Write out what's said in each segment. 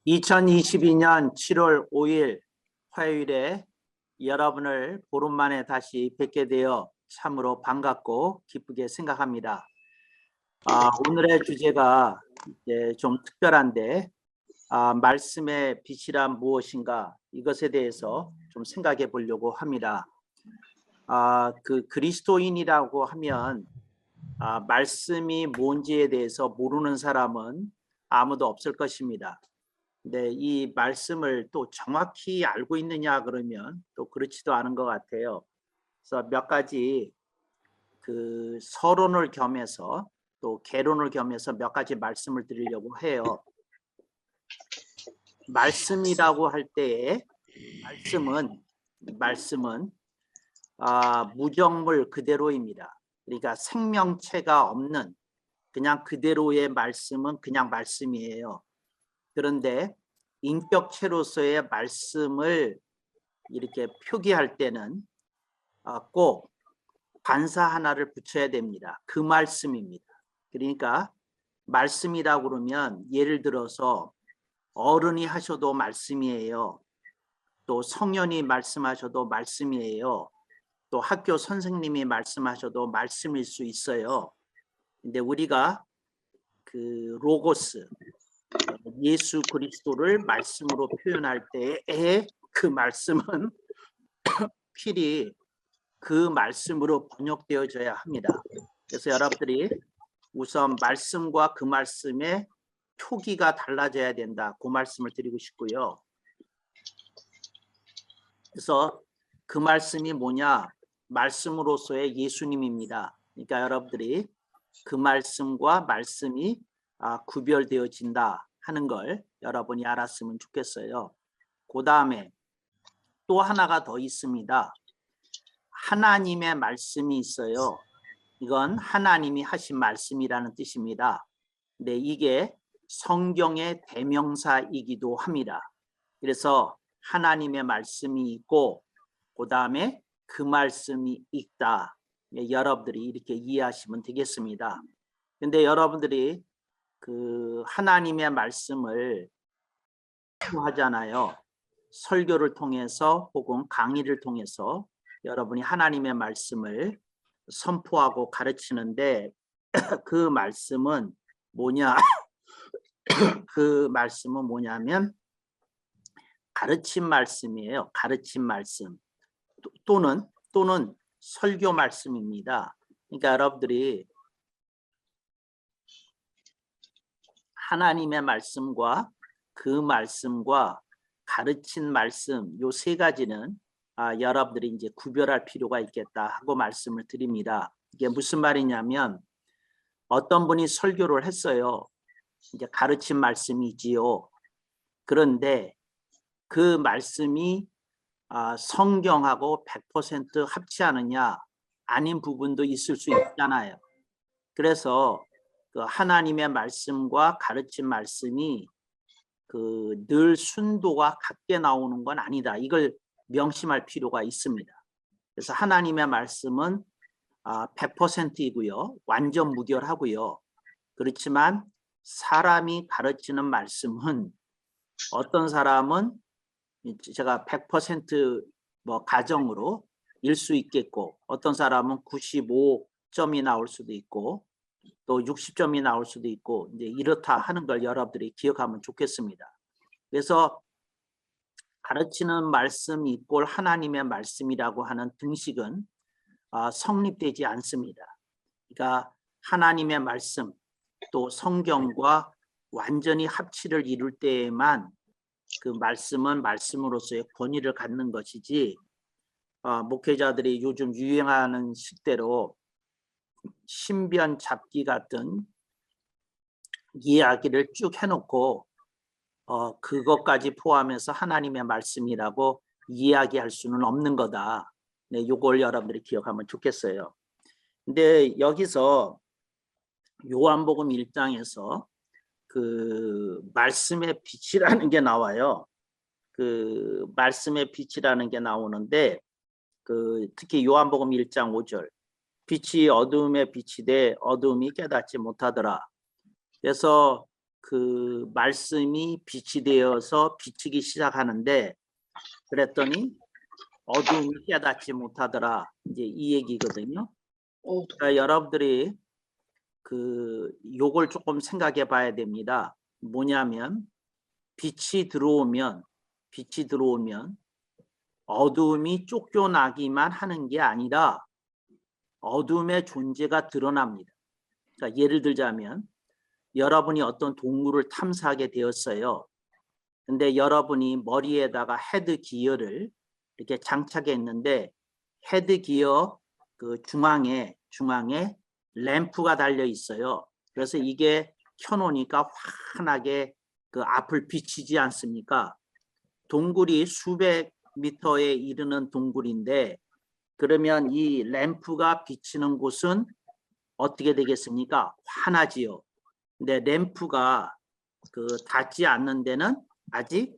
2022년 7월 5일 화요일에 여러분을 보름 만에 다시 뵙게 되어 참으로 반갑고 기쁘게 생각합니다. 오늘의 주제가 이제 좀 특별한데 말씀의 빛이란 무엇인가 이것에 대해서 좀 생각해 보려고 합니다. 그 그리스도인이라고 하면 말씀이 뭔지에 대해서 모르는 사람은 아무도 없을 것입니다. 네, 이 말씀을 또 정확히 알고 있느냐 그러면 또 그렇지도 않은 것 같아요. 그래서 몇 가지 그 서론을 겸해서 또 개론을 겸해서 몇 가지 말씀을 드리려고 해요. 말씀이라고 할 때에 말씀은 무정물 그대로입니다. 그러니까 생명체가 없는 그냥 그대로의 말씀은 그냥 말씀이에요. 그런데 인격체로서의 말씀을 이렇게 표기할 때는 꼭 관사 하나를 붙여야 됩니다. 그 말씀입니다. 그러니까 말씀이라고 그러면 예를 들어서 어른이 하셔도 말씀이에요. 또 성년이 말씀하셔도 말씀이에요. 또 학교 선생님이 말씀하셔도 말씀일 수 있어요. 근데 우리가 그 로고스 예수 그리스도를 말씀으로 표현할 때에 그 말씀은 필히 그 말씀으로 번역되어져야 합니다. 그래서 여러분들이 우선 말씀과 그 말씀의 표기가 달라져야 된다. 그 말씀을 드리고 싶고요. 그래서 그 말씀이 뭐냐? 말씀으로서의 예수님입니다. 그러니까 여러분들이 그 말씀과 말씀이 구별되어진다 하는 걸 여러분이 알았으면 좋겠어요. 그 다음에 또 하나가 더 있습니다. 하나님의 말씀이 있어요. 이건 하나님이 하신 말씀이라는 뜻입니다. 근데 이게 성경의 대명사이기도 합니다. 그래서 하나님의 말씀이 있고 그 다음에 그 말씀이 있다. 여러분들이 이렇게 이해하시면 되겠습니다. 근데 여러분들이 그 하나님의 말씀을 하잖아요. 설교를 통해서 혹은 강의를 통해서 여러분이 하나님의 말씀을 선포하고 가르치는데 그 말씀은 뭐냐? 그 말씀은 뭐냐면 가르친 말씀이에요. 가르친 말씀 또는 설교 말씀입니다. 그러니까 여러분들이 하나님의 말씀과 그 말씀과 가르친 말씀 요 세 가지는 여러분들이 이제 구별할 필요가 있겠다 하고 말씀을 드립니다. 이게 무슨 말이냐면 어떤 분이 설교를 했어요. 이제 가르친 말씀이지요. 그런데 그 말씀이 성경하고 100% 합치하느냐 아닌 부분도 있을 수 있잖아요. 그래서 그 하나님의 말씀과 가르친 말씀이 그 늘 순도가 같게 나오는 건 아니다. 이걸 명심할 필요가 있습니다. 그래서 하나님의 말씀은 100%이고요. 완전 무결하고요. 그렇지만 사람이 가르치는 어떤 사람은 제가 100% 가정으로 일 수 있겠고 어떤 사람은 95점이 나올 수도 있고 또 60점이 나올 수도 있고 이제 이렇다 하는 걸 여러분들이 기억하면 좋겠습니다. 그래서 가르치는 말씀 이꼴 하나님의 말씀이라고 하는 등식은 성립되지 않습니다. 그러니까 하나님의 말씀 또 성경과 완전히 합치를 이룰 때에만 그 말씀은 말씀으로서의 권위를 갖는 것이지 목회자들이 요즘 유행하는 식대로 신변 잡기 같은 이야기를 쭉 해놓고 그것까지 포함해서 하나님의 말씀이라고 이야기할 수는 없는 거다. 네, 이걸 여러분들이 기억하면 좋겠어요. 근데 여기서 요한복음 1장에서 그 말씀의 빛이라는 게 나와요. 그 말씀의 빛이라는 게 나오는데 그 특히 요한복음 1장 5절 빛이 어두움에 빛이 돼 어두움이 깨닫지 못하더라. 그래서 그 말씀이 빛이 되어서 비치기 시작하는데 그랬더니 어두움이 깨닫지 못하더라. 이제 이 얘기거든요. 그러니까 여러분들이 요걸 조금 생각해 봐야 됩니다. 뭐냐면 빛이 들어오면 어두움이 쫓겨나기만 하는 게 아니라 어둠의 존재가 드러납니다. 그러니까 예를 들자면 여러분이 어떤 동물을 탐사하게 되었어요. 근데 여러분이 머리에다가 헤드 기어를 이렇게 장착했는데 헤드 기어 그 중앙에 램프가 달려 있어요. 그래서 이게 켜놓으니까 환하게 그 앞을 비치지 않습니까? 동굴이 수백 미터에 이르는 동굴인데 그러면 이 램프가 비치는 곳은 어떻게 되겠습니까? 환하지요. 근데 램프가 닿지 않는 데는 아직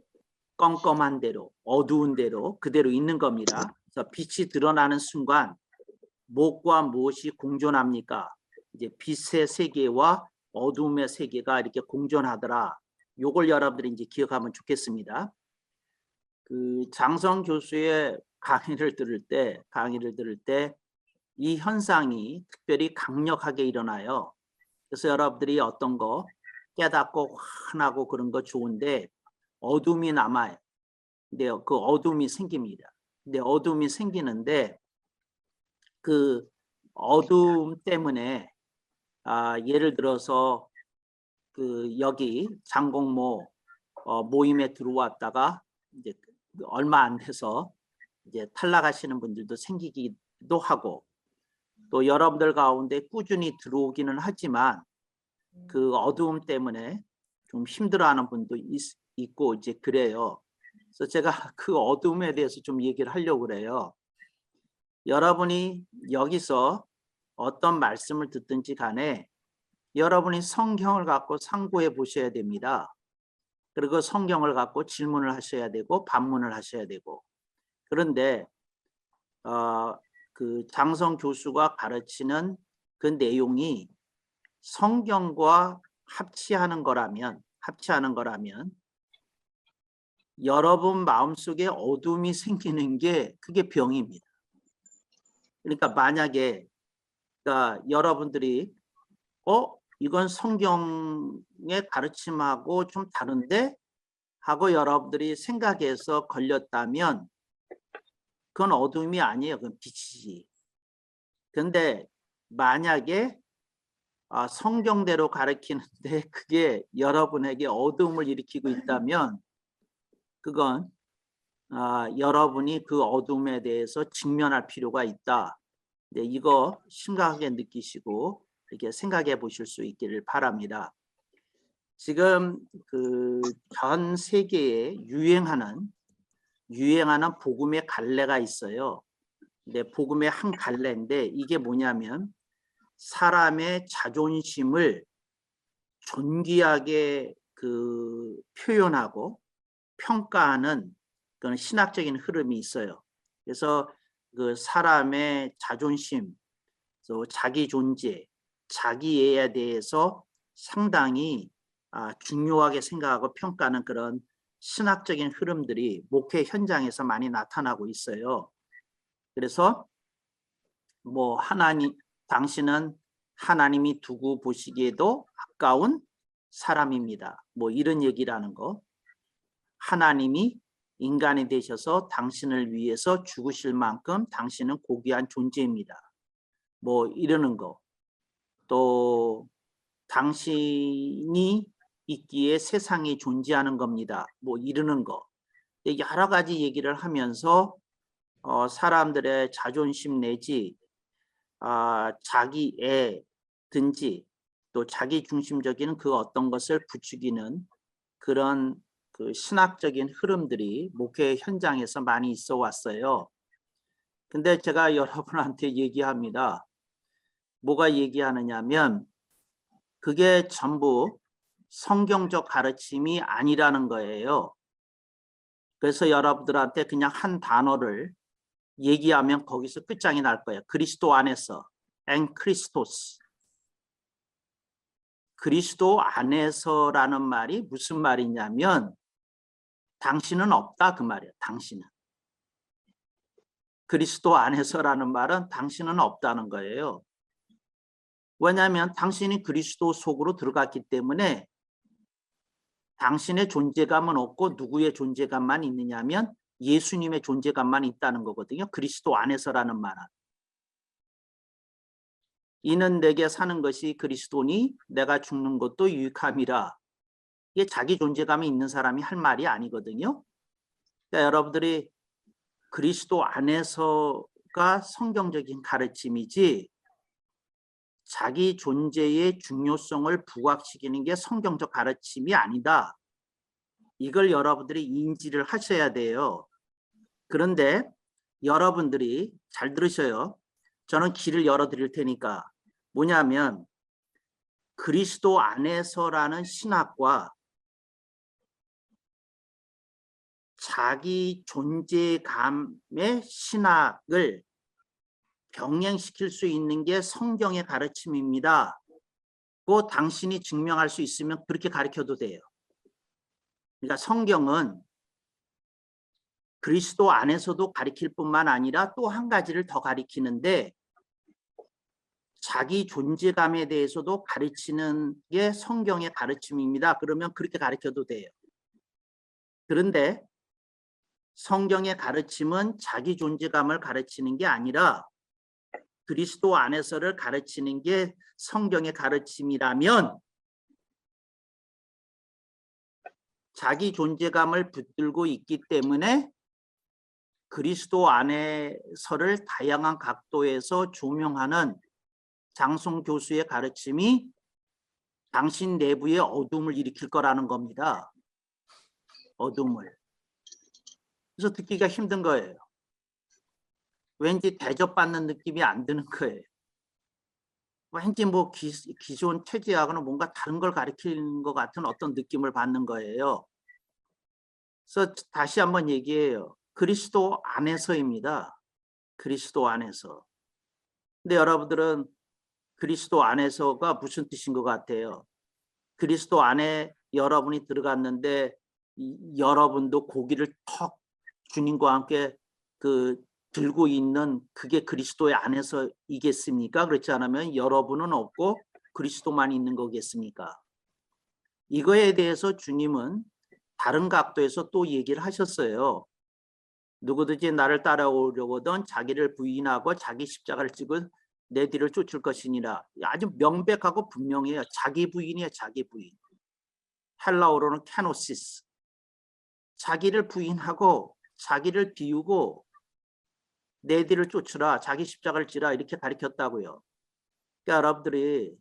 껌껌한 대로, 어두운 대로 그대로 있는 겁니다. 그래서 빛이 드러나는 순간 무엇과 무엇이 공존합니까? 이제 빛의 세계와 어두움의 세계가 이렇게 공존하더라. 요걸 여러분들이 이제 기억하면 좋겠습니다. 장성 교수의 강의를 들을 때 이 현상이 특별히 강력하게 일어나요. 그래서 여러분들이 어떤 거 깨닫고 환하고 그런 거 좋은데 어둠이 남아요. 근데 그 어둠이 생깁니다. 근데 어둠이 생기는데 그 어둠 때문에 예를 들어서 여기 장공모 모임에 들어왔다가 이제 얼마 안 돼서 이제 탈락하시는 분들도 생기기도 하고 또 여러분들 가운데 꾸준히 들어오기는 하지만 그 어두움 때문에 좀 힘들어하는 분도 있고 이제 그래요. 그래서 제가 그 어둠에 대해서 좀 얘기를 하려고 그래요. 여러분이 여기서 어떤 말씀을 듣든지 간에 여러분이 성경을 갖고 상고해 보셔야 됩니다. 그리고 성경을 갖고 질문을 하셔야 되고 반문을 하셔야 되고 그런데 그 장성 교수가 가르치는 그 내용이 성경과 합치하는 거라면 여러분 마음속에 어둠이 생기는 게 그게 병입니다. 그러니까 만약에 여러분들이 이건 성경의 가르침하고 좀 다른데 하고 여러분들이 생각해서 걸렸다면 그건 어둠이 아니에요. 그건 빛이지. 근데 만약에 성경대로 가르치는데 그게 여러분에게 어둠을 일으키고 있다면 그건 여러분이 그 어둠에 대해서 직면할 필요가 있다. 네, 이거 심각하게 느끼시고 이렇게 생각해 보실 수 있기를 바랍니다. 지금 전 세계에 유행하는 복음의 갈래가 있어요. 근데 복음의 한 갈래인데 이게 뭐냐면 사람의 자존심을 존귀하게 표현하고 평가하는 그런 신학적인 흐름이 있어요. 그래서 그 사람의 자존심, 또 자기 존재, 자기애에 대해서 상당히 중요하게 생각하고 평가하는 그런 신학적인 흐름들이 목회 현장에서 많이 나타나고 있어요. 그래서 뭐 당신은 하나님이 두고 보시기에도 아까운 사람입니다. 뭐 이런 얘기라는 거. 하나님이 인간이 되셔서 당신을 위해서 죽으실 만큼 당신은 고귀한 존재입니다. 뭐 이러는 거. 또 당신이 있기에 세상이 존재하는 겁니다. 뭐 이러는 거. 여러 가지 얘기를 하면서 사람들의 자존심 내지 자기애든지 또 자기 중심적인 그 어떤 것을 부추기는 그런 그 신학적인 흐름들이 목회 현장에서 많이 있어 왔어요. 근데 제가 여러분한테 얘기합니다. 뭐가 얘기하느냐면 그게 전부 성경적 가르침이 아니라는 거예요. 그래서 여러분들한테 그냥 한 단어를 얘기하면 거기서 끝장이 날 거예요. 그리스도 안에서 엔 크리스토스. 그리스도 안에서라는 말이 무슨 말이냐면 당신은 없다 그 말이에요. 당신은. 그리스도 안에서라는 말은 당신은 없다는 거예요. 왜냐하면 당신이 그리스도 속으로 들어갔기 때문에 당신의 존재감은 없고 누구의 존재감만 있느냐면 예수님의 존재감만 있다는 거거든요. 그리스도 안에서라는 말은. 이는 내게 사는 것이 그리스도니 내가 죽는 것도 유익함이라. 이게 자기 존재감이 있는 사람이 할 말이 아니거든요. 그러니까 여러분들이 그리스도 안에서가 성경적인 가르침이지 자기 존재의 중요성을 부각시키는 게 성경적 가르침이 아니다. 이걸 여러분들이 인지를 하셔야 돼요. 그런데 여러분들이 잘 들으셔요. 저는 길을 열어드릴 테니까 뭐냐면 그리스도 안에서라는 신학과 자기 존재감의 신학을 병행시킬 수 있는 게 성경의 가르침입니다. 그 당신이 증명할 수 있으면 그렇게 가르쳐도 돼요. 그러니까 성경은 그리스도 안에서도 가르칠 뿐만 아니라 또 한 가지를 더 가르치는데 자기 존재감에 대해서도 가르치는 게 성경의 가르침입니다. 그러면 그렇게 가르쳐도 돼요. 그런데 성경의 가르침은 자기 존재감을 가르치는 게 아니라 그리스도 안에서를 가르치는 게 성경의 가르침이라면 자기 존재감을 붙들고 있기 때문에 그리스도 안에서를 다양한 각도에서 조명하는 장송 교수의 가르침이 당신 내부의 어둠을 일으킬 거라는 겁니다. 어둠을. 그래서 듣기가 힘든 거예요. 왠지 대접받는 느낌이 안 드는 거예요. 왠지 뭐 기존 체제하고는 뭔가 다른 걸 가르치는 것 같은 어떤 느낌을 받는 거예요. 그래서 다시 한번 얘기해요. 그리스도 안에서입니다. 그리스도 안에서. 근데 여러분들은 그리스도 안에서가 무슨 뜻인 것 같아요? 그리스도 안에 여러분이 들어갔는데 여러분도 고기를 턱 주님과 함께 들고 있는 그게 그리스도의 안에서이겠습니까? 그렇지 않으면 여러분은 없고 그리스도만 있는 거겠습니까? 이거에 대해서 주님은 다른 각도에서 또 얘기를 하셨어요. 누구든지 나를 따라오려거든 자기를 부인하고 자기 십자가를 지고 내 뒤를 쫓을 것이니라. 아주 명백하고 분명해요. 자기 부인이에요. 자기 부인. 헬라어로는 케노시스. 자기를 부인하고 자기를 비우고 내 뒤를 쫓으라. 자기 십자가를 지라. 이렇게 가르쳤다고요. 그러니까 여러분들이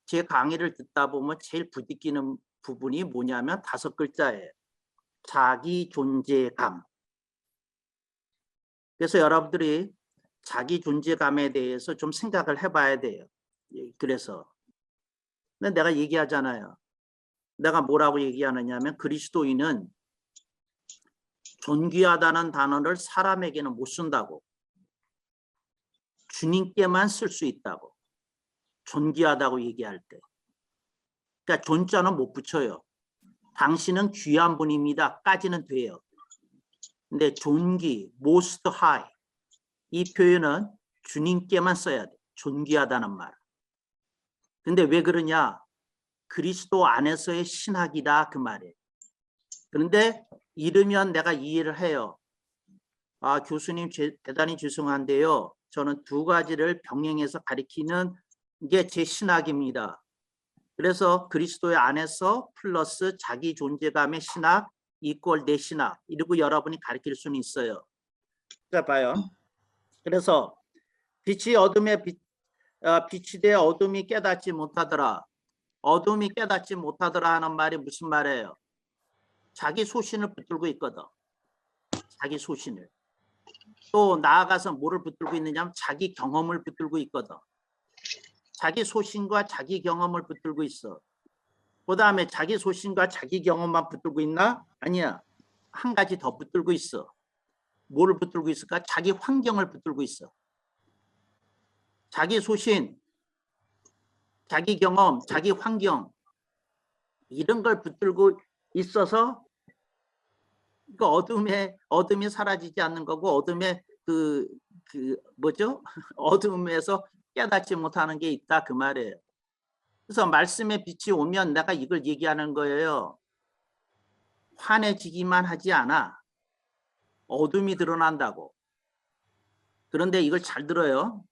제 강의를 듣다 보면 제일 부딪히는 부분이 뭐냐면 5글자예요. 자기 존재감. 그래서 여러분들이 자기 존재감에 대해서 좀 생각을 해봐야 돼요. 그래서 근데 내가 얘기하잖아요. 내가 뭐라고 얘기하느냐면 그리스도인은 존귀하다는 단어를 사람에게는 못 쓴다고. 주님께만 쓸 수 있다고. 존귀하다고 얘기할 때. 그러니까 존자는 못 붙여요. 당신은 귀한 분입니다. 까지는 돼요. 근데 존귀, most high 이 표현은 주님께만 써야 돼. 존귀하다는 말. 근데 왜 그러냐? 그리스도 안에서의 신학이다 그 말이에요. 그런데 이르면 내가 이해를 해요. 아, 교수님 대단히 죄송한데요. 저는 2가지를 병행해서 가리키는 게 제 신학입니다. 그래서 그리스도의 안에서 플러스 자기 존재감의 신학 이꼴 내 신학 이러고 여러분이 가르칠 수는 있어요. 자 봐요. 그래서 빛이 어둠에 빛이 돼 어둠이 깨닫지 못하더라. 어둠이 깨닫지 못하더라 하는 말이 무슨 말이에요? 자기 소신을 붙들고 있거든. 자기 소신을. 또 나아가서 뭐를 붙들고 있느냐면 자기 경험을 붙들고 있거든. 자기 소신과 자기 경험을 붙들고 있어. 그 다음에 자기 소신과 자기 경험만 붙들고 있나? 아니야. 한 가지 더 붙들고 있어. 뭐를 붙들고 있을까? 자기 환경을 붙들고 있어. 자기 소신, 자기 경험, 자기 환경 이런 걸 붙들고 있어서 그 어둠이 사라지지 않는 거고 어둠의 뭐죠? 어둠에서 깨닫지 못하는 게 있다 그 말이에요. 그래서 말씀의 빛이 오면 내가 이걸 얘기하는 거예요. 환해지기만 하지 않아. 어둠이 드러난다고. 그런데 이걸 잘 들어요.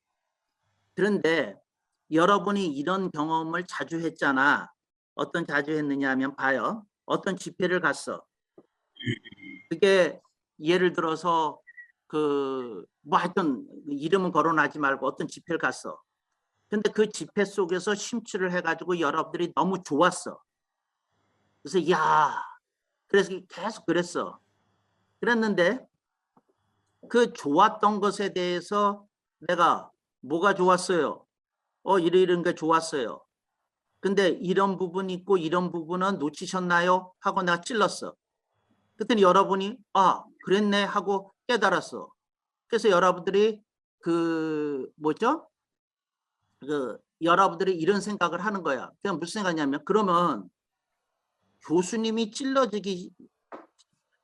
그런데 여러분이 이런 경험을 자주 했잖아. 어떤 자주 했느냐 하면 봐요. 어떤 집회를 갔어. 그게 예를 들어서 뭐 하여튼 이름은 거론하지 말고 어떤 집회를 갔어. 근데 그 집회 속에서 심취를 해가지고 여러분들이 너무 좋았어. 그래서 야, 그래서 계속 그랬어. 그랬는데 그 좋았던 것에 대해서 내가 뭐가 좋았어요? 이런 게 좋았어요. 근데 이런 부분이 있고 이런 부분은 놓치셨나요? 하고 내가 찔렀어. 그랬더니 여러분이 그랬네 하고 깨달았어. 그래서 여러분들이 뭐죠? 여러분들이 이런 생각을 하는 거야. 그냥 무슨 생각이냐면 그러면 교수님이 찔러주기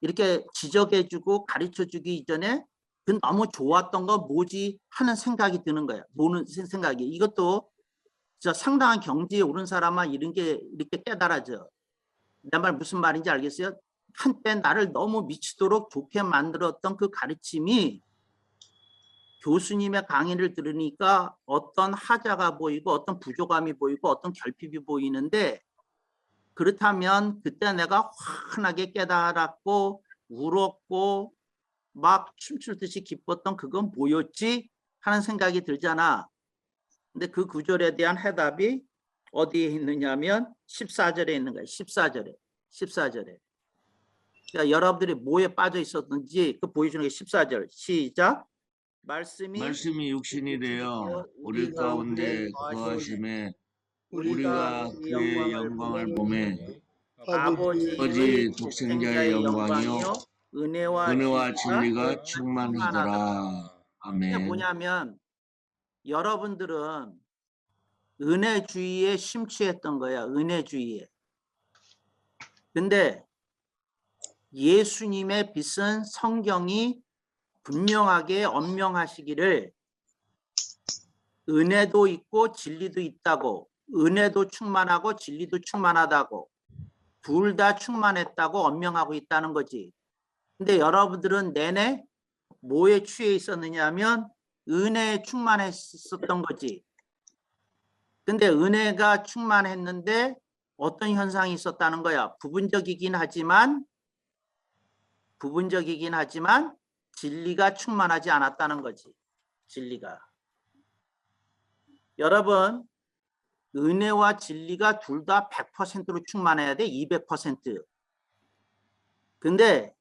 이렇게 지적해주고 가르쳐주기 이전에 그 너무 좋았던 거 뭐지 하는 생각이 드는 거야. 뭐는 생각이. 이것도 진짜 상당한 경지에 오른 사람만 이런 게 이렇게 깨달아져. 내 말 무슨 말인지 알겠어요? 한때 나를 너무 미치도록 좋게 만들었던 그 가르침이 교수님의 강의를 들으니까 어떤 하자가 보이고 어떤 부족함이 보이고 어떤 결핍이 보이는데 그렇다면 그때 내가 환하게 깨달았고 울었고 막 춤출 듯이 기뻤던 그건 뭐였지? 하는 생각이 들잖아. 근데 그 구절에 대한 해답이 어디에 있느냐면 14절에 있는 거야. 14절에. 그러니까 여러분들이 뭐에 빠져 있었는지 그 보여주는 게 14절. 시작. 말씀이 육신이 되어 우리 가운데 거하심에 우리가 우리가 그 그의 영광을 보매 아버지의 아버지 독생자의 독생자의 영광이요 영광이요 은혜와 은혜와 진리가 진리가 충만하다. 충만하더라. 그게 아멘. 뭐냐면 여러분들은 은혜주의에 심취했던 거야. 은혜주의에. 근데 예수님의 빛은 성경이 분명하게 언명하시기를 은혜도 있고 진리도 있다고, 은혜도 충만하고 진리도 충만하다고, 둘 다 충만했다고 언명하고 있다는 거지. 근데 여러분들은 내내 뭐에 취해 있었느냐 하면 은혜에 충만했었던 거지. 근데 은혜가 충만했는데 어떤 현상이 있었다는 거야. 부분적이긴 하지만 진리가 충만하지 않았다는 거지. 진리가. 여러분, 은혜와 진리가 둘 다 100%로 충만해야 돼. 200%. 근데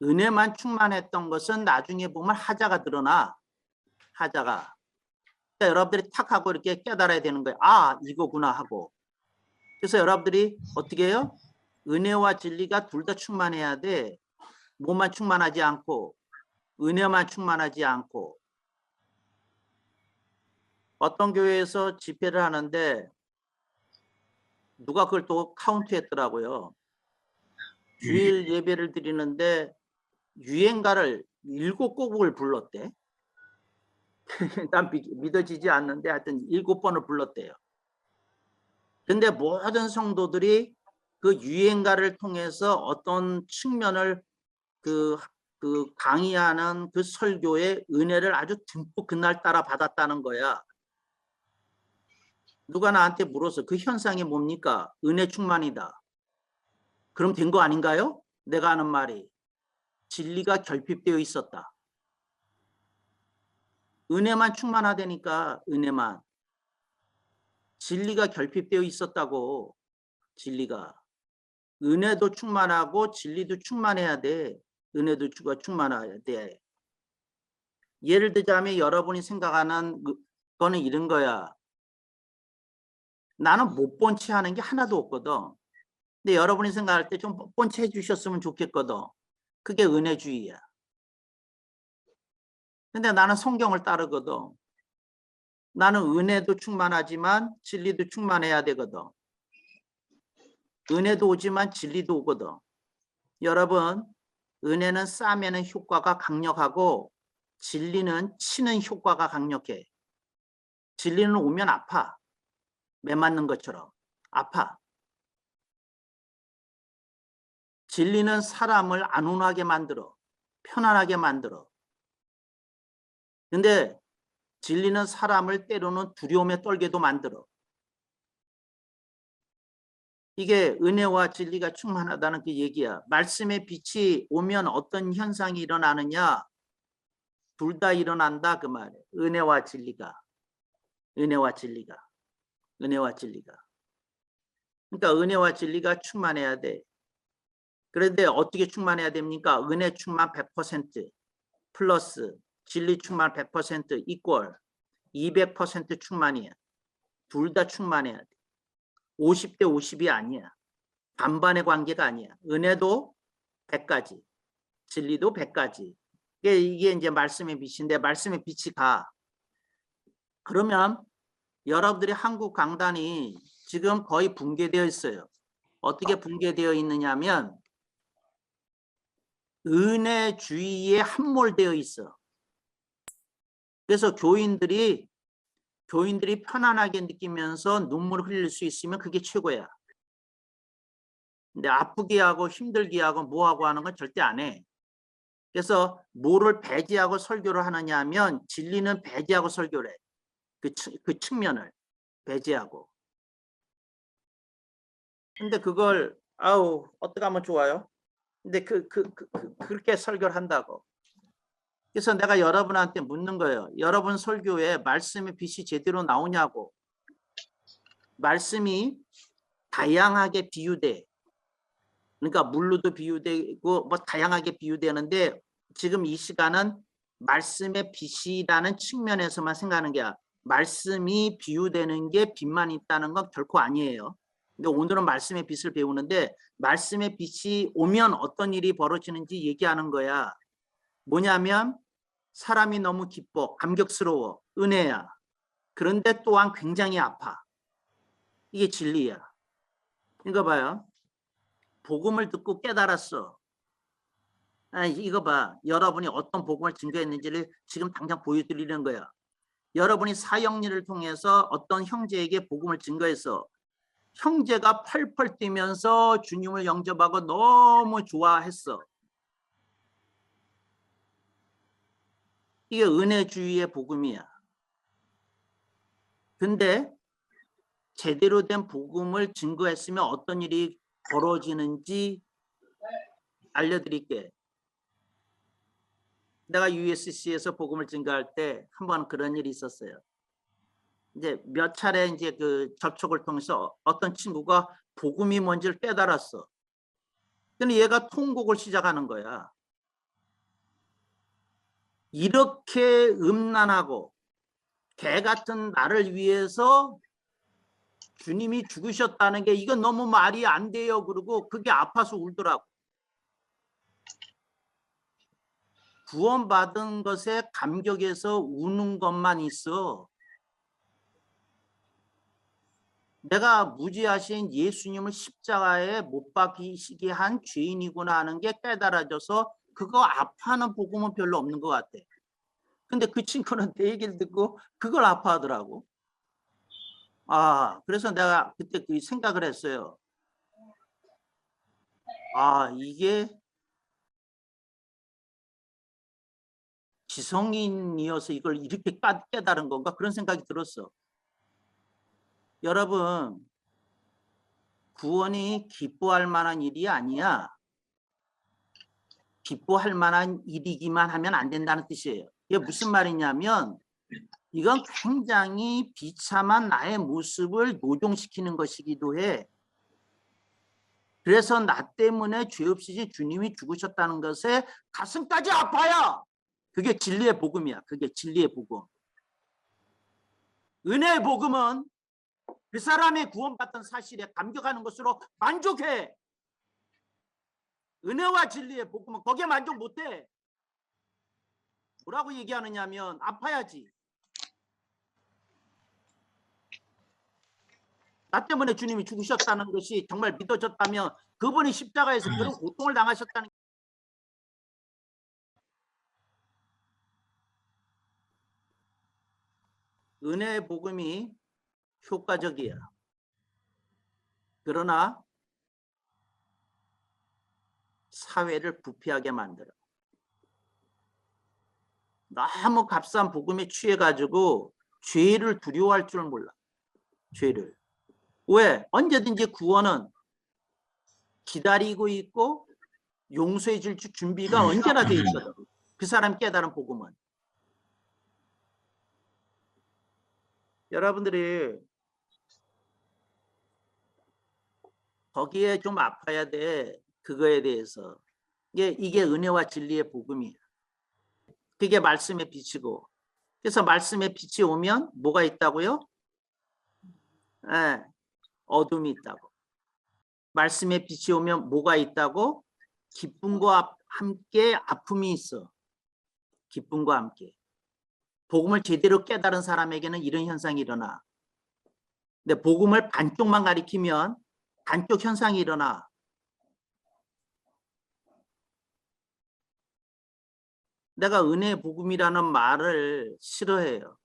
은혜만 충만했던 것은 나중에 보면 하자가 드러나. 하자가. 그러니까 여러분들이 탁 하고 이렇게 깨달아야 되는 거예요. 이거구나 하고. 그래서 여러분들이 어떻게 해요? 은혜와 진리가 둘 다 충만해야 돼. 뭐만 충만하지 않고 은혜만 충만하지 않고. 어떤 교회에서 집회를 하는데 누가 그걸 또 카운트했더라고요. 주일 예배를 드리는데 유행가를 7곡을 불렀대. 난 믿어지지 않는데 하여튼 7번을 불렀대요. 근데 모든 성도들이 그 유행가를 통해서 어떤 측면을 그 강의하는 그 설교의 은혜를 아주 듬뿍 그날 따라 받았다는 거야. 누가 나한테 물어서 그 현상이 뭡니까? 은혜 충만이다. 그럼 된 거 아닌가요? 내가 하는 말이. 진리가 결핍되어 있었다. 은혜만 충만하다니까. 은혜만. 진리가 결핍되어 있었다고. 진리가. 은혜도 충만하고 진리도 충만해야 돼. 은혜도 충만해야 돼. 예를 들자면 여러분이 생각하는 거는 이런 거야. 나는 못 본 채 하는 게 하나도 없거든. 근데 여러분이 생각할 때 좀 못 본 채 해주셨으면 좋겠거든. 그게 은혜주의야. 근데 나는 성경을 따르거든. 나는 은혜도 충만하지만 진리도 충만해야 되거든. 은혜도 오지만 진리도 오거든. 여러분, 은혜는 싸매는 효과가 강력하고 진리는 치는 효과가 강력해. 진리는 오면 아파. 매 맞는 것처럼 아파. 진리는 사람을 안온하게 만들어. 편안하게 만들어. 근데 진리는 사람을 때로는 두려움에 떨게도 만들어. 이게 은혜와 진리가 충만하다는 그 얘기야. 말씀의 빛이 오면 어떤 현상이 일어나느냐? 둘 다 일어난다 그 말이야. 은혜와 진리가. 은혜와 진리가. 은혜와 진리가. 그러니까 은혜와 진리가 충만해야 돼. 그런데 어떻게 충만해야 됩니까? 은혜 충만 100% 플러스 진리 충만 100% 이퀄 200% 충만이야. 둘 다 충만해야 돼. 50대 50이 아니야. 반반의 관계가 아니야. 은혜도 100가지, 진리도 100가지. 이게 이제 말씀의 빛인데 말씀의 빛이 가. 그러면 여러분들이 한국 강단이 지금 거의 붕괴되어 있어요. 어떻게 붕괴되어 있느냐면 은혜주의에 함몰되어 있어. 그래서 교인들이 편안하게 느끼면서 눈물을 흘릴 수 있으면 그게 최고야. 근데 아프게 하고 힘들게 하고 뭐하고 하는 건 절대 안 해. 그래서 뭐를 배제하고 설교를 하느냐 하면 진리는 배제하고 설교를 해. 그 측면을 배제하고. 근데 그걸 어떻게 하면 좋아요? 근데 그렇게 설교를 한다고. 그래서 내가 여러분한테 묻는 거예요. 여러분 설교에 말씀의 빛이 제대로 나오냐고. 말씀이 다양하게 비유돼. 그러니까 물로도 비유되고 뭐 다양하게 비유되는데 지금 이 시간은 말씀의 빛이라는 측면에서만 생각하는 게 말씀이 비유되는 게 빛만 있다는 건 결코 아니에요. 근데 오늘은 말씀의 빛을 배우는데 말씀의 빛이 오면 어떤 일이 벌어지는지 얘기하는 거야. 뭐냐면 사람이 너무 기뻐, 감격스러워, 은혜야. 그런데 또한 굉장히 아파. 이게 진리야. 이거 봐요. 복음을 듣고 깨달았어. 이거 봐. 여러분이 어떤 복음을 증거했는지를 지금 당장 보여드리는 거야. 여러분이 사형리를 통해서 어떤 형제에게 복음을 증거했어. 형제가 펄펄 뛰면서 주님을 영접하고 너무 좋아했어. 이게 은혜주의의 복음이야. 근데 제대로 된 복음을 증거했으면 어떤 일이 벌어지는지 알려드릴게. 내가 USC에서 복음을 증거할 때 한번 그런 일이 있었어요. 이제 몇 차례 이제 그 접촉을 통해서 어떤 친구가 복음이 뭔지를 깨달았어. 근데 얘가 통곡을 시작하는 거야. 이렇게 음란하고 개 같은 나를 위해서 주님이 죽으셨다는 게 이건 너무 말이 안 돼요. 그러고 그게 아파서 울더라고. 구원받은 것에 감격해서 우는 것만 있어. 내가 무지하신 예수님을 십자가에 못 박히시게 한 죄인이구나 하는 게 깨달아져서 그거 아파하는 복음은 별로 없는 것 같아. 근데 그 친구는 내 얘기를 듣고 그걸 아파하더라고. 그래서 내가 그때 그 생각을 했어요. 이게 지성인이어서 이걸 이렇게 깨달은 건가? 그런 생각이 들었어. 여러분, 구원이 기뻐할 만한 일이 아니야. 기뻐할 만한 일이기만 하면 안 된다는 뜻이에요. 이게 무슨 말이냐면 이건 굉장히 비참한 나의 모습을 노종시키는 것이기도 해. 그래서 나 때문에 죄 없이 주님이 죽으셨다는 것에 가슴까지 아파요. 그게 진리의 복음이야. 그게 진리의 복음. 은혜의 복음은 그 사람의 구원받던 사실에 감격하는 것으로 만족해. 은혜와 진리의 복음은 거기에 만족 못해. 뭐라고 얘기하느냐면 아파야지. 나 때문에 주님이 죽으셨다는 것이 정말 믿어졌다면 그분이 십자가에서 그런 고통을 당하셨다는 은혜의 복음이 효과적이야. 그러나 사회를 부패하게 만들어. 너무 값싼 복음에 취해가지고 죄를 두려워할 줄 몰라. 죄를. 왜? 언제든지 구원은 기다리고 있고 용서해 줄 준비가 언제나 돼 있거든. 그 사람 깨달은 복음은. 여러분들이 거기에 좀 아파야 돼. 그거에 대해서. 이게 은혜와 진리의 복음이야. 그게 말씀의 빛이고. 그래서 말씀의 빛이 오면 뭐가 있다고요? 네, 어둠이 있다고. 말씀의 빛이 오면 뭐가 있다고? 기쁨과 함께 아픔이 있어. 기쁨과 함께. 복음을 제대로 깨달은 사람에게는 이런 현상이 일어나. 근데 복음을 반쪽만 가리키면 반쪽 현상이 일어나. 내가 은혜의 복음이라는 말을 싫어해요.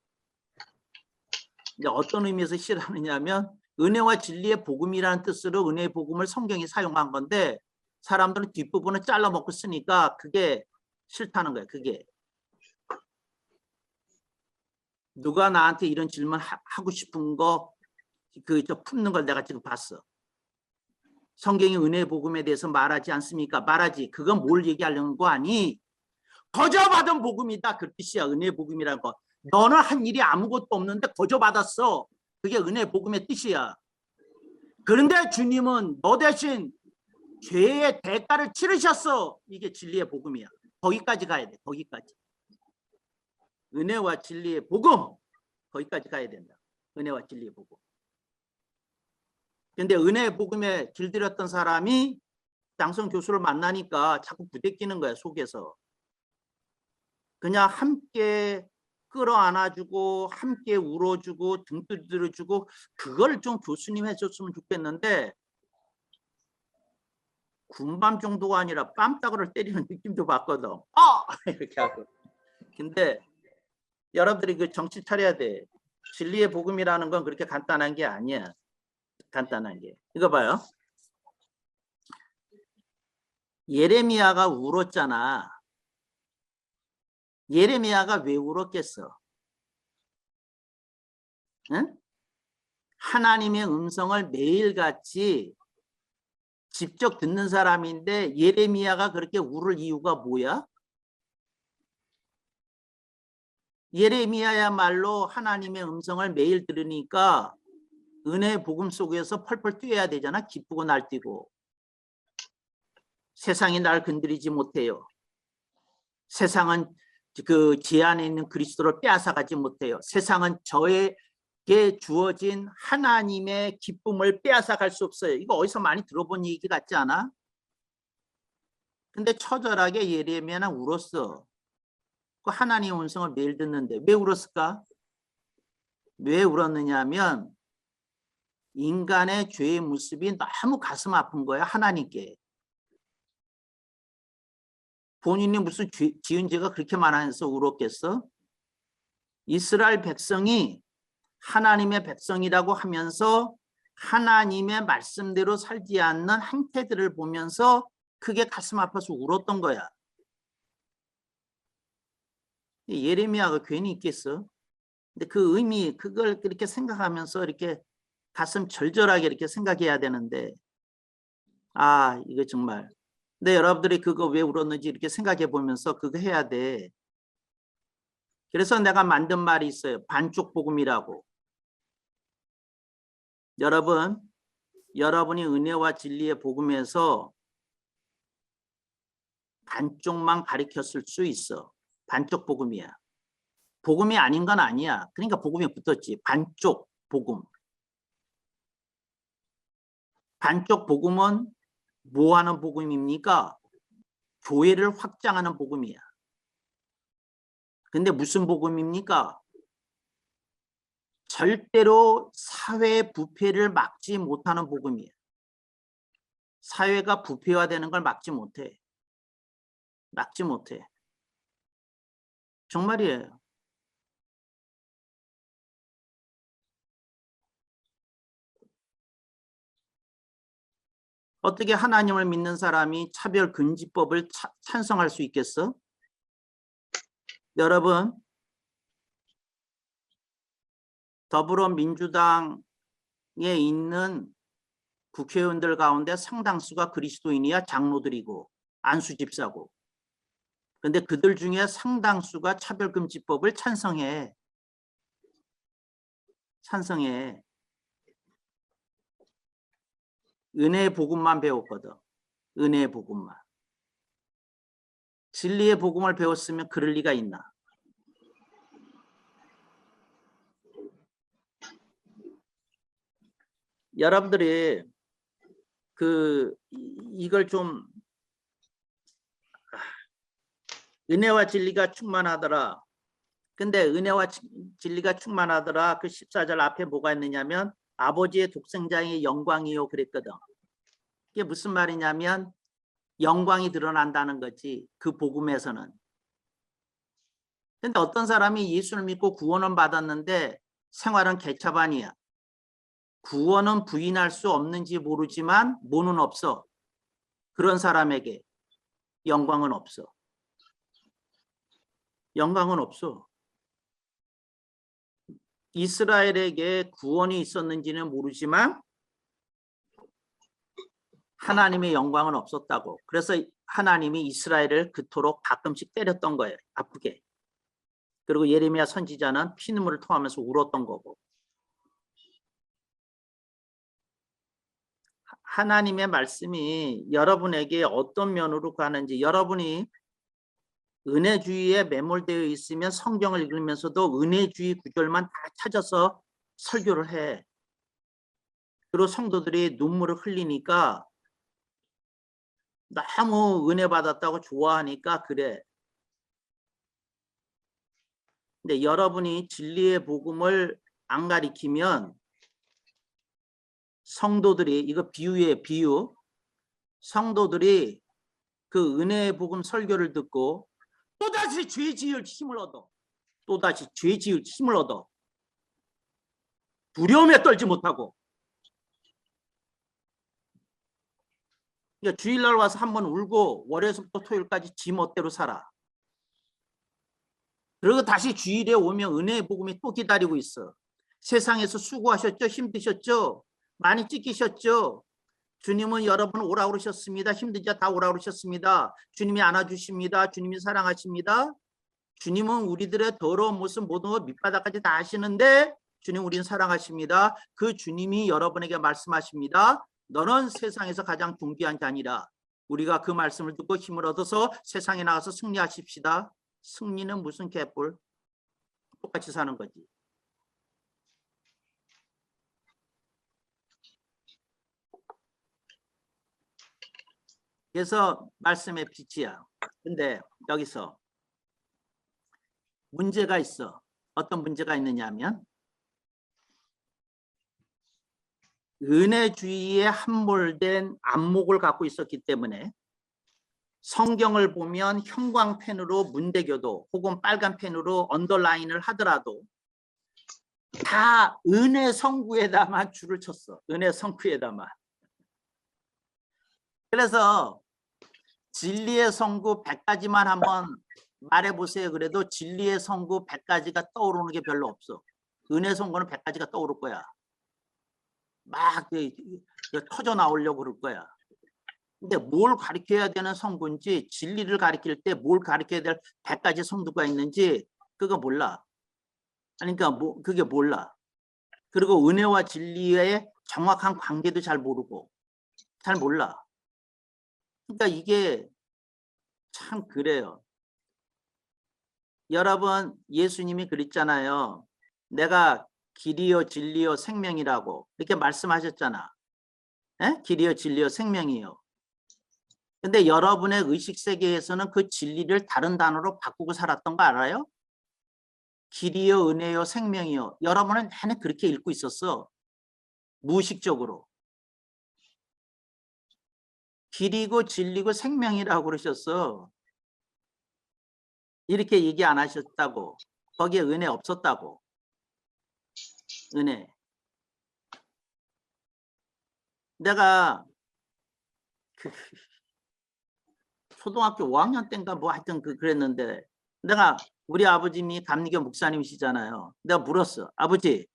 이제 어떤 의미에서 싫어하느냐면 은혜와 진리의 복음이라는 뜻으로 은혜의 복음을 성경이 사용한 건데 사람들은 뒷부분을 잘라먹고 쓰니까 그게 싫다는 거예요. 그게. 누가 나한테 이런 질문 하고 싶은 거 저 품는 걸 내가 지금 봤어. 성경이 은혜의 복음에 대해서 말하지 않습니까? 말하지. 그건 뭘 얘기하려는 거 아니? 거저받은 복음이다. 그 뜻이야. 은혜의 복음이라는 거. 너는 한 일이 아무것도 없는데 거저받았어. 그게 은혜의 복음의 뜻이야. 그런데 주님은 너 대신 죄의 대가를 치르셨어. 이게 진리의 복음이야. 거기까지 가야 돼. 거기까지. 은혜와 진리의 복음. 거기까지 가야 된다. 은혜와 진리의 복음. 근데 은혜의 복음에 길들였던 사람이 장성 교수를 만나니까 자꾸 부대끼는 거야. 속에서. 그냥 함께 끌어안아주고 함께 울어주고 등 두드려주고 그걸 좀 교수님 해줬으면 좋겠는데 군밤 정도가 아니라 뺨따구를 때리는 느낌도 받거든. 이렇게 하고. 근데 여러분들이 그 정신 차려야 돼. 진리의 복음이라는 건 그렇게 간단한 게 아니야. 간단한 게. 이거 봐요. 예레미야가 울었잖아. 예레미야가 왜 울었겠어? 응? 하나님의 음성을 매일같이 직접 듣는 사람인데 예레미야가 그렇게 울을 이유가 뭐야? 예레미야야말로 하나님의 음성을 매일 들으니까 은혜의 복음 속에서 펄펄 뛰어야 되잖아. 기쁘고 날뛰고. 세상이 날 건드리지 못해요. 세상은 그 제 안에 있는 그리스도를 빼앗아가지 못해요. 세상은 저에게 주어진 하나님의 기쁨을 빼앗아갈 수 없어요. 이거 어디서 많이 들어본 얘기 같지 않아? 근데 처절하게 예레미야는 울었어. 그 하나님의 음성을 매일 듣는데 왜 울었을까? 왜 울었느냐 하면 인간의 죄의 모습이 너무 가슴 아픈 거야. 하나님께. 본인이 무슨 지은 죄가 그렇게 많아서 울었겠어? 이스라엘 백성이 하나님의 백성이라고 하면서 하나님의 말씀대로 살지 않는 행태들을 보면서 크게 가슴 아파서 울었던 거야. 예레미야가 괜히 있겠어? 근데 그 의미, 그걸 그렇게 생각하면서 이렇게 가슴 절절하게 이렇게 생각해야 되는데, 이거 정말. 근데 여러분들이 그거 왜 울었는지 이렇게 생각해 보면서 그거 해야 돼. 그래서 내가 만든 말이 있어요. 반쪽 복음이라고. 여러분이 은혜와 진리의 복음에서 반쪽만 가리켰을 수 있어. 반쪽 복음이야. 복음이 아닌 건 아니야. 그러니까 복음이 붙었지. 반쪽 복음. 반쪽 복음은 뭐 하는 복음입니까? 교회를 확장하는 복음이야. 근데 무슨 복음입니까? 절대로 사회 부패를 막지 못하는 복음이에요. 사회가 부패화되는 걸 막지 못해. 막지 못해. 정말이에요. 어떻게 하나님을 믿는 사람이 차별금지법을 찬성할 수 있겠어? 여러분, 더불어민주당에 있는 국회의원들 가운데 상당수가 그리스도인이야 장로들이고 안수집사고. 그런데 그들 중에 상당수가 차별금지법을 찬성해. 은혜의 복음만 배웠거든. 은혜의 복음만. 진리의 복음을 배웠으면 그럴 리가 있나? 여러분들이 이걸 좀 은혜와 진리가 충만하더라. 근데 은혜와 진리가 충만하더라. 그 14절 앞에 뭐가 있느냐면 아버지의 독생자의 영광이요 그랬거든. 이게 무슨 말이냐면 영광이 드러난다는 거지. 그 복음에서는. 근데 어떤 사람이 예수를 믿고 구원은 받았는데 생활은 개차반이야. 구원은 부인할 수 없는지 모르지만 뭐는 없어. 그런 사람에게 영광은 없어. 영광은 없어. 이스라엘에게 구원이 있었는지는 모르지만 하나님의 영광은 없었다고. 그래서 하나님이 이스라엘을 그토록 가끔씩 때렸던 거예요. 아프게. 그리고 예레미야 선지자는 피눈물을 토하면서 울었던 거고. 하나님의 말씀이 여러분에게 어떤 면으로 가는지, 여러분이 은혜주의에 매몰되어 있으면 성경을 읽으면서도 은혜주의 구절만 다 찾아서 설교를 해. 그리고 성도들이 눈물을 흘리니까 너무 은혜 받았다고 좋아하니까 그래. 근데 여러분이 진리의 복음을 안 가리키면 성도들이, 이거 비유예요, 비유. 성도들이 그 은혜의 복음 설교를 듣고 또다시 죄 지을 힘을 얻어. 또다시 죄 지을 힘을 얻어. 두려움에 떨지 못하고. 그러니까 주일날 와서 한번 울고 월요일부터 토요일까지 지 멋대로 살아. 그리고 다시 주일에 오면 은혜의 복음이 또 기다리고 있어. 세상에서 수고하셨죠? 힘드셨죠? 많이 찢기셨죠? 주님은 여러분 오라 그러셨습니다. 힘들자 다 오라 그러셨습니다. 주님이 안아주십니다. 주님이 사랑하십니다. 주님은 우리들의 더러운 모습 모든 것 밑바닥까지 다 아시는데 주님 우리는 사랑하십니다. 그 주님이 여러분에게 말씀하십니다. 너는 세상에서 가장 존귀한 자니라. 우리가 그 말씀을 듣고 힘을 얻어서 세상에 나가서 승리하십시다. 승리는 무슨 개뿔? 똑같이 사는 거지. 그래서 말씀의 빛이야. 근데 여기서 문제가 있어. 어떤 문제가 있느냐 하면 은혜주의에 함몰된 안목을 갖고 있었기 때문에 성경을 보면 형광펜으로 문대교도 혹은 빨간 펜으로 언더라인을 하더라도 다 은혜 성구에다만 줄을 쳤어. 은혜 성구에다만. 그래서 진리의 성구 100가지만 한번 말해보세요. 그래도 진리의 성구 100가지가 떠오르는 게 별로 없어. 은혜 성구는 100가지가 떠오를 거야. 막 터져 나오려고 그럴 거야. 근데 뭘 가르쳐야 되는 성구인지, 진리를 가르칠 때 뭘 가르쳐야 될 100가지 성도가 있는지 그거 몰라. 그러니까 그게 몰라. 그리고 은혜와 진리의 정확한 관계도 잘 모르고 잘 몰라. 그러니까 이게 참 그래요. 여러분 예수님이 그랬잖아요. 내가 길이요 진리요 생명이라고 이렇게 말씀하셨잖아. 에? 길이요 진리요 생명이요. 근데 여러분의 의식세계에서는 그 진리를 다른 단어로 바꾸고 살았던 거 알아요? 길이요 은혜요 생명이요. 여러분은 내내 그렇게 읽고 있었어. 무의식적으로. 길이고 진리고 생명이라고 그러셨어. 이렇게 얘기 안 하셨다고. 거기에 은혜 없었다고. 은혜. 내가 그 초등학교 5학년 때인가 뭐 하여튼 그랬는데 내가 우리 아버님이 감리교 목사님이시잖아요. 내가 물었어. 아버지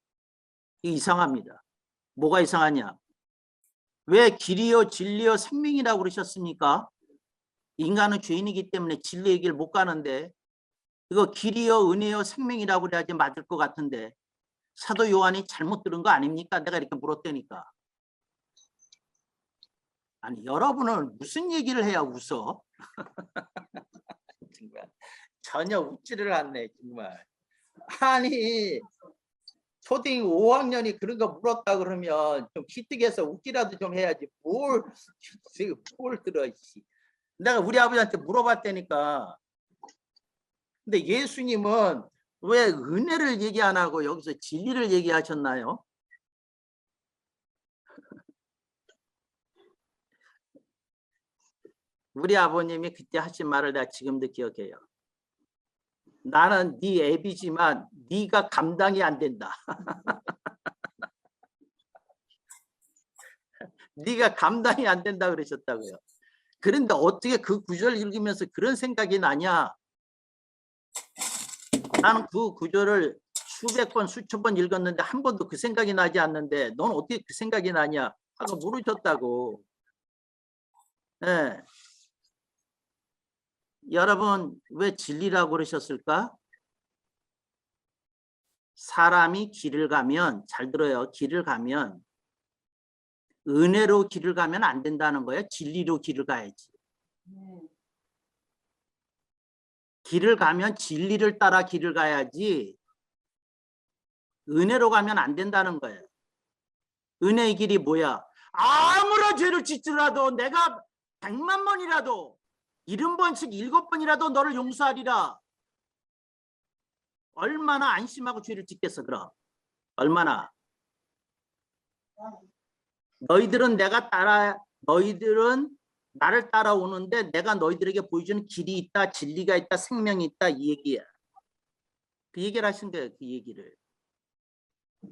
이거 이상합니다. 뭐가 이상하냐. 왜 길이요 진리요 생명이라고 그러셨습니까? 인간은 죄인이기 때문에 진리의 길 못 가는데 이거 길이요 은혜요 생명이라고 그래야지 맞을 것 같은데 사도 요한이 잘못 들은 거 아닙니까? 내가 이렇게 물었다니까. 아니 여러분은 무슨 얘기를 해야 웃어? 정말 전혀 웃지를 않네 정말. 아니 초딩 5학년이 그런 거 물었다 그러면 좀 기특해서 웃기라도 좀 해야지 뭘 들어. 내가 우리 아버지한테 물어봤다니까. 근데 예수님은 왜 은혜를 얘기 안 하고 여기서 진리를 얘기하셨나요? 우리 아버님이 그때 하신 말을 내가 지금도 기억해요. 나는 네 애비지만 네가 감당이 안 된다. 네가 감당이 안 된다 그러셨다고요. 그런데 어떻게 그 구절을 읽으면서 그런 생각이 나냐? 나는 그 구절을 수백 번, 수천 번 읽었는데 한 번도 그 생각이 나지 않는데 넌 어떻게 그 생각이 나냐? 하고 물으셨다고. 예. 여러분 왜 진리라고 그러셨을까? 사람이 길을 가면 잘 들어요. 길을 가면 은혜로 길을 가면 안 된다는 거예요. 진리로 길을 가야지. 길을 가면 진리를 따라 길을 가야지 은혜로 가면 안 된다는 거예요. 은혜의 길이 뭐야? 아무런 죄를 짓더라도 내가 100만 번이라도 70번씩 7번이라도 너를 용서하리라. 얼마나 안심하고 죄를 짓겠어 그럼. 얼마나. 너희들은 나를 따라오는데 내가 너희들에게 보여주는 길이 있다, 진리가 있다, 생명이 있다 이 얘기야. 그 얘기를 하신 거예요. 그 얘기를.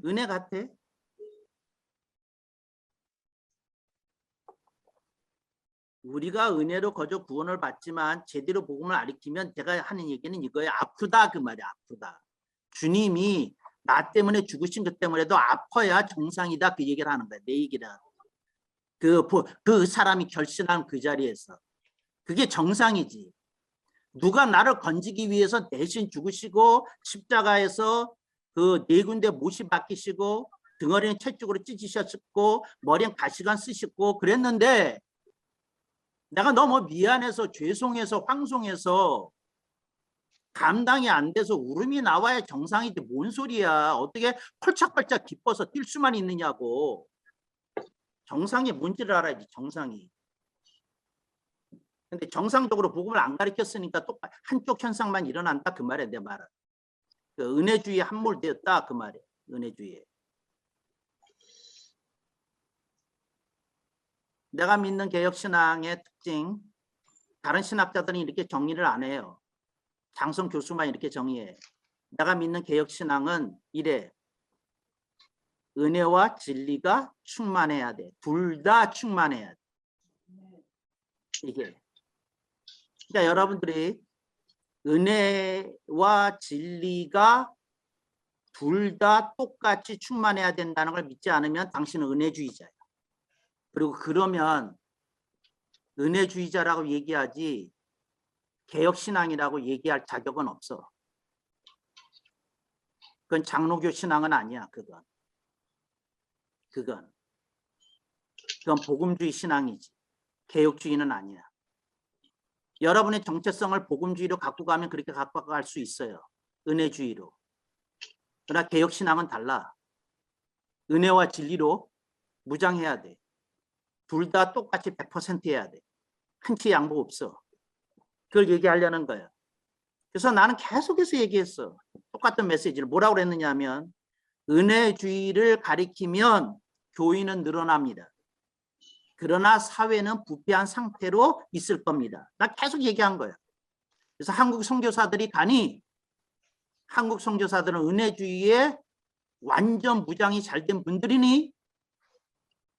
은혜 같아. 우리가 은혜로 거저 구원을 받지만 제대로 복음을 가리키면 제가 하는 얘기는 이거예요. 아프다 그 말이야. 아프다. 주님이 나 때문에 죽으신 것 때문에도 아파야 정상이다 그 얘기를 하는 거야. 내 얘기를. 그 사람이 결심한 그 자리에서. 그게 정상이지. 누가 나를 건지기 위해서 대신 죽으시고 십자가에서 그 4군데 못이 박히시고 등어리는 채찍으로 찢으셨고 머리엔 가시관 쓰셨고 그랬는데 내가 너무 미안해서 죄송해서 황송해서 감당이 안 돼서 울음이 나와야 정상이지 뭔 소리야. 어떻게 펄짝펄짝 기뻐서 뛸 수만 있느냐고. 정상이 뭔지를 알아야지 정상이. 근데 정상적으로 복음을 안 가르쳤으니까 또 한쪽 현상만 일어난다 그 말이야 내 말은. 그 은혜주의에 함몰되었다 그 말이야. 은혜주의에. 내가 믿는 개혁신앙의 특징 다른 신학자들은 이렇게 정리를 안 해요. 장성 교수만 이렇게 정의해. 내가 믿는 개혁신앙은 이래. 은혜와 진리가 충만해야 돼. 둘 다 충만해야 돼. 이게. 그러니까 여러분들이 은혜와 진리가 둘 다 똑같이 충만해야 된다는 걸 믿지 않으면 당신은 은혜주의자예요. 그리고 그러면 은혜주의자라고 얘기하지 개혁신앙이라고 얘기할 자격은 없어. 그건 장로교 신앙은 아니야. 그건 복음주의 신앙이지. 개혁주의는 아니야. 여러분의 정체성을 복음주의로 갖고 가면 그렇게 갖고 갈 수 있어요. 은혜주의로. 그러나 개혁신앙은 달라. 은혜와 진리로 무장해야 돼. 둘 다 똑같이 100% 해야 돼. 한 치 양보 없어. 그걸 얘기하려는 거야. 그래서 나는 계속해서 얘기했어. 똑같은 메시지를 뭐라고 그랬느냐 하면 은혜주의를 가리키면 교인은 늘어납니다. 그러나 사회는 부패한 상태로 있을 겁니다. 나 계속 얘기한 거야. 그래서 한국 선교사들이 가니 한국 선교사들은 은혜주의에 완전 무장이 잘 된 분들이니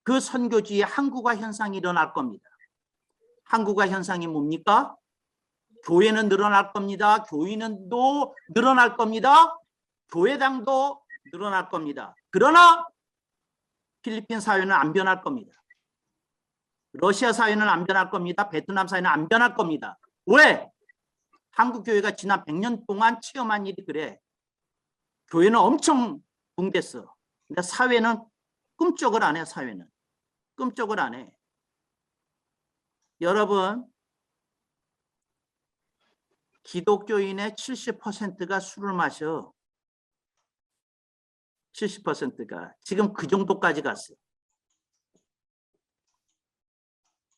그 선교주의에 한국화 현상이 일어날 겁니다. 한국화 현상이 뭡니까? 교회는 늘어날 겁니다. 교인도 늘어날 겁니다. 교회당도 늘어날 겁니다. 그러나 필리핀 사회는 안 변할 겁니다. 러시아 사회는 안 변할 겁니다. 베트남 사회는 안 변할 겁니다. 왜? 한국 교회가 지난 100년 동안 체험한 일이 그래. 교회는 엄청 붕댔어. 근데 사회는 꿈쩍을 안 해. 사회는 꿈쩍을 안 해. 여러분, 기독교인의 70%가 술을 마셔. 70%가 지금 그 정도까지 갔어.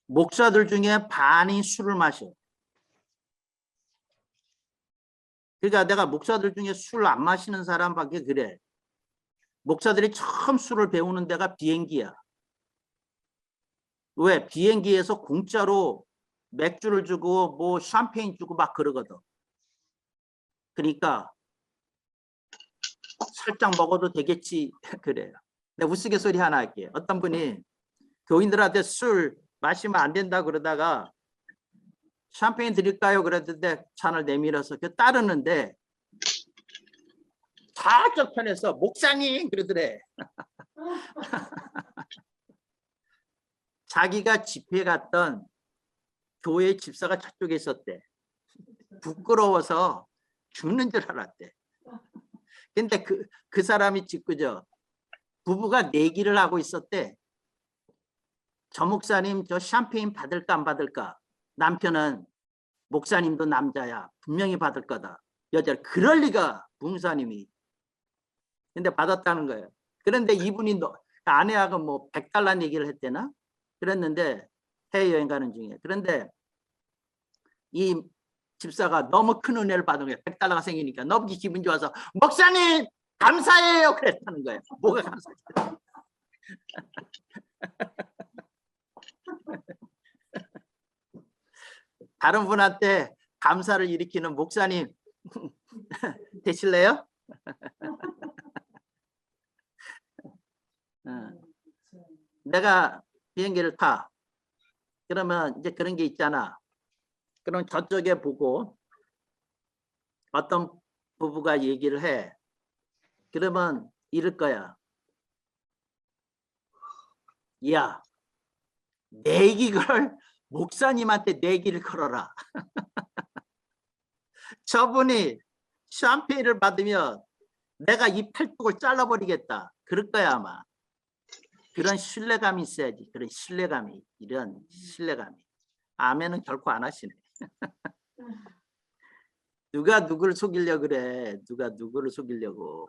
목사들 중에 반이 술을 마셔. 그러니까 내가 목사들 중에 술 안 마시는 사람밖에 그래. 목사들이 처음 술을 배우는 데가 비행기야. 왜? 비행기에서 공짜로 맥주를 주고 뭐 샴페인 주고 막 그러거든. 그러니까 살짝 먹어도 되겠지 그래요. 내가 우스갯소리 하나 할게요. 어떤 분이 교인들한테 술 마시면 안 된다 그러다가 샴페인 드릴까요? 그랬는데 잔을 내밀어서 따르는데 저쪽 편에서 목사님 그러더래. 자기가 집회 갔던 교회 집사가 저쪽에 있었대. 부끄러워서 죽는 줄 알았대. 근데 그 사람이 짓궂어. 부부가 내기를 하고 있었대. 저 목사님 저 샴페인 받을까 안 받을까? 남편은 목사님도 남자야. 분명히 받을 거다. 여자 그럴 리가 부목사님이. 근데 받았다는 거예요. 그런데 이분이 아내하고 뭐 100달러 얘기를 했대나? 그랬는데 해외여행 가는 중에. 그런데 이 집사가 너무 큰 은혜를 받은 거예요. 100달러가 생기니까 너무 기분 좋아서 목사님 감사해요 그랬다는 거예요. 뭐가 감사해요? 다른 분한테 감사를 일으키는 목사님 되실래요? 내가 비행기를 타. 그러면 이제 그런 게 있잖아. 그럼 저쪽에 보고 어떤 부부가 얘기를 해. 그러면 이럴 거야. 야, 내기걸 목사님한테 내기를 걸어라. 저분이 샴페인을 받으면 내가 이 팔뚝을 잘라버리겠다. 그럴 거야 아마. 그런 신뢰감이 있어야지. 그런 신뢰감이. 이런 신뢰감이. 아멘은 결코 안 하시네. 누가 누구를 속이려고 그래. 누가 누구를 속이려고.